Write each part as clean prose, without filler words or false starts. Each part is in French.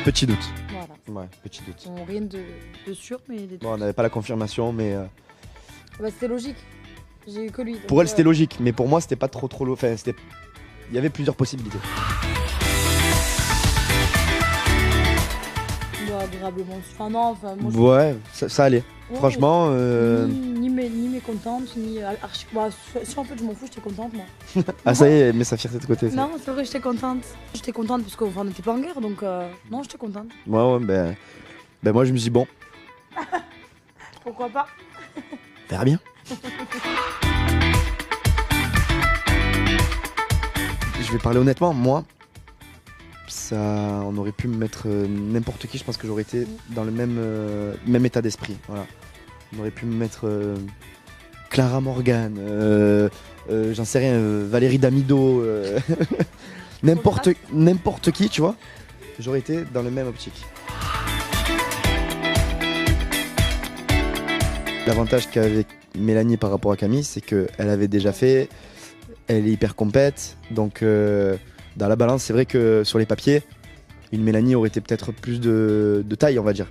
Petit doute. Voilà. Ouais, petit doute. Bon, rien de sûr, mais des Bon, on n'avait pas la confirmation, mais Bah, c'était logique. J'ai eu que lui. pour elle c'était logique, mais pour moi c'était pas trop enfin, il y avait plusieurs possibilités. Bah, agréablement. Enfin, non, enfin, moi, Ouais, ça allait. Ouais, Franchement, ni mécontente, ni archi. Bah, si en fait je m'en fous, j'étais contente moi. ah ça y est, mais sa fierté de côté. Non, c'est vrai, j'étais contente. J'étais contente parce qu'on n'était pas en guerre, donc non, j'étais contente. Ouais, ben moi je me suis dit bon, Pourquoi pas? on verra bien. Je vais parler honnêtement, moi, on aurait pu me mettre n'importe qui, je pense que j'aurais été dans le même état d'esprit. Voilà. On aurait pu me mettre Clara Morgan, j'en sais rien, Valérie Damido, n'importe qui, tu vois. J'aurais été dans le même optique. L'avantage qu'avait Mélanie par rapport à Camille, c'est qu'elle avait déjà fait, elle est hyper compète, donc dans la balance, c'est vrai que sur les papiers, une Mélanie aurait été peut-être plus de taille, on va dire.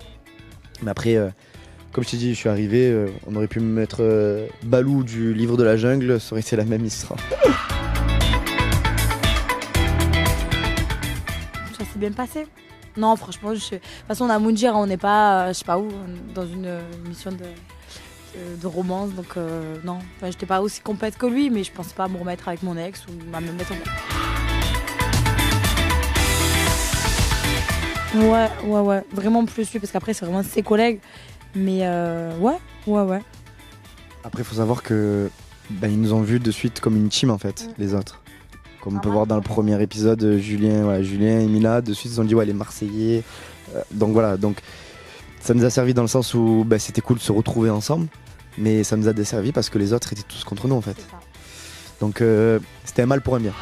Mais après, comme je t'ai dit, je suis arrivé, on aurait pu me mettre Balou du livre de la jungle, ça aurait été la même histoire. Ça s'est bien passé. Non, franchement, de toute façon, on a Moundir, on n'est pas, je sais pas où, dans une émission de romance, donc non. Enfin, j'étais pas aussi complète que lui, mais je pensais pas me remettre avec mon ex ou à me mettre en couple. Ouais, vraiment plus lui, parce qu'après, c'est vraiment ses collègues. Mais ouais. Après, il faut savoir que ils nous ont vus de suite comme une team en fait, les autres. Comme on peut voir dans le premier épisode, Julien et Mila, de suite ils ont dit ouais les Marseillais. Donc voilà, donc ça nous a servi dans le sens où c'était cool de se retrouver ensemble, mais ça nous a desservi parce que les autres étaient tous contre nous en fait. Donc c'était un mal pour un bien.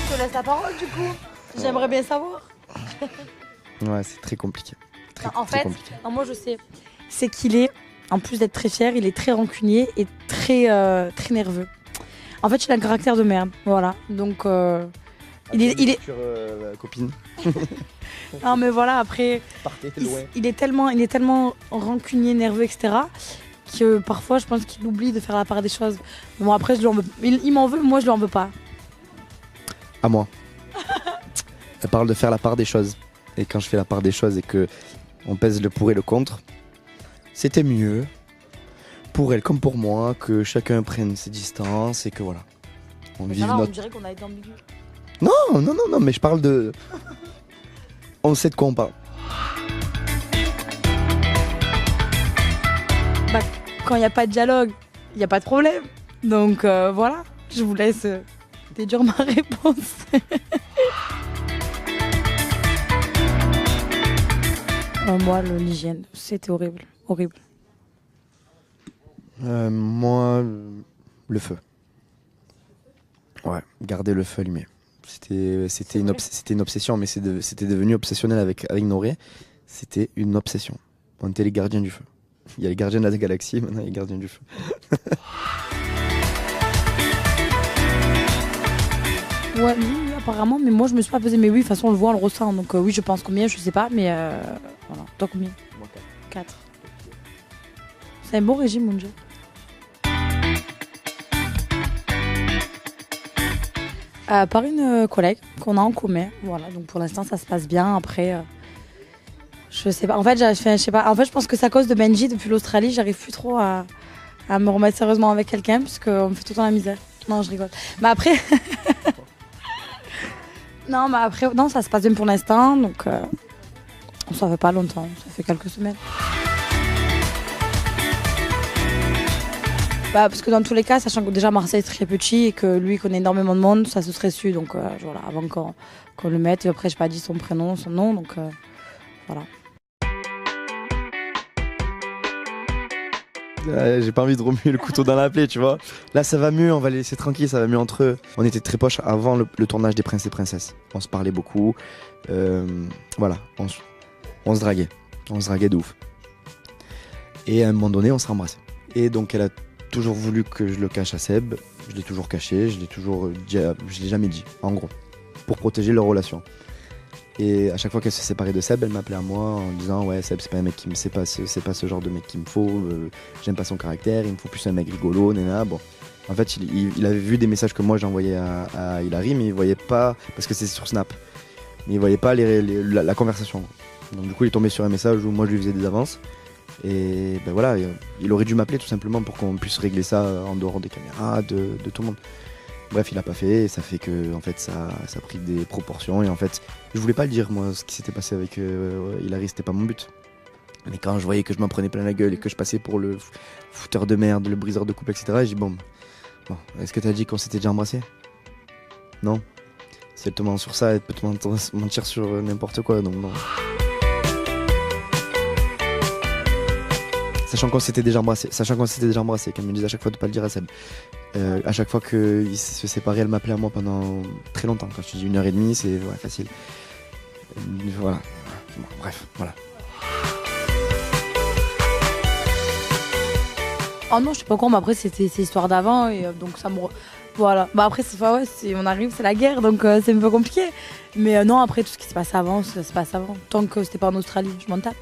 Je te laisse la parole du coup. J'aimerais bien savoir. Ouais, c'est très compliqué. En fait, moi je sais, c'est qu'il est, en plus d'être très fier, il est très rancunier et très nerveux. En fait, il a un caractère de merde, voilà. Donc, il est. Copine. Non, mais voilà, après, Partez loin. il est tellement rancunier, nerveux, etc., que parfois, je pense qu'il oublie de faire la part des choses. Bon, après, il m'en veut, moi, je lui en veux pas. À moi. Elle parle de faire la part des choses. Et quand je fais la part des choses et que on pèse le pour et le contre, c'était mieux pour elle comme pour moi que chacun prenne ses distances et que voilà. On vive On notre. dirait qu'on a été ambigu. Non, mais je parle de. On sait de quoi on parle. Bah, quand il n'y a pas de dialogue, il n'y a pas de problème. Donc voilà, je vous laisse déduire ma réponse. Moi, l'hygiène, c'était horrible. Moi, le feu. Ouais, garder le feu allumé. C'était une obsession, mais c'était devenu obsessionnel avec Noré. C'était une obsession. On était les gardiens du feu. Il y a les gardiens de la galaxie, maintenant il y a les gardiens du feu. Ouais, oui, apparemment, mais moi je me suis pas pesée. Mais oui, de toute façon, on le voit, on le ressent. Donc oui, je pense combien, je sais pas, mais voilà. Toi, combien? Moi, 4. C'est un bon régime, mon Dieu. Par une collègue qu'on a en commun, voilà. Donc pour l'instant, ça se passe bien. Après, je sais pas. En fait, je sais pas. En fait, je pense que c'est à cause de Benji depuis l'Australie, j'arrive plus trop à me remettre sérieusement avec quelqu'un parce qu'on me fait tout le temps la misère. Non, je rigole. Mais après. Non, ça se passe bien pour l'instant, donc ça fait pas longtemps, ça fait quelques semaines. Parce que dans tous les cas, sachant que déjà Marseille est très petit et que lui connaît énormément de monde, ça se serait su, donc voilà, avant qu'on le mette. Et après, j'ai pas dit son prénom, son nom, donc voilà. J'ai pas envie de remuer le couteau dans la plaie, tu vois. Là, ça va mieux, on va les laisser tranquilles, ça va mieux entre eux. On était très proches avant le tournage des Princes et Princesses. On se parlait beaucoup. Voilà, on se draguait. On se draguait de ouf. Et à un moment donné, on s'est embrassés. Et donc, elle a toujours voulu que je le cache à Seb. Je l'ai toujours caché, je l'ai jamais dit, en gros. pour protéger leur relation. Et à chaque fois qu'elle se séparait de Seb, elle m'appelait à moi en disant ouais Seb c'est pas un mec c'est pas ce genre de mec qu'il me faut, j'aime pas son caractère, il me faut plus un mec rigolo, nana. Bon, en fait il avait vu des messages que moi j'envoyais à Hilary, mais il voyait pas, parce que c'est sur Snap, mais il voyait pas la conversation. Donc du coup il est tombé sur un message où moi je lui faisais des avances. Et ben voilà, il aurait dû m'appeler tout simplement pour qu'on puisse régler ça en dehors des caméras, de tout le monde. Bref, il a pas fait, et ça fait que en fait ça a pris des proportions, et en fait je voulais pas le dire moi, ce qui s'était passé avec Hilary, c'était pas mon but. Mais quand je voyais que je m'en prenais plein la gueule et que je passais pour le fouteur de merde, le briseur de couple, etc., j'ai dit bon, est-ce que t'as dit qu'on s'était déjà embrassé? Non. Si elle te ment sur ça, elle peut te mentir sur n'importe quoi, donc non. Sachant qu'on s'était déjà embrassé, qu'elle me disait à chaque fois de pas le dire à Seb. À chaque fois qu'ils se séparaient, elle m'appelait à moi pendant très longtemps. Quand je te dis 1h30, c'est facile. Voilà. Bon, bref, voilà. Oh non, je sais pas quoi, mais après c'était ces histoires d'avant, et donc ça me. Voilà. Bah après, on arrive, c'est la guerre, donc c'est un peu compliqué. Mais non, après tout ce qui se passe avant, ça se passe avant. Tant que c'était pas en Australie, je m'en tape.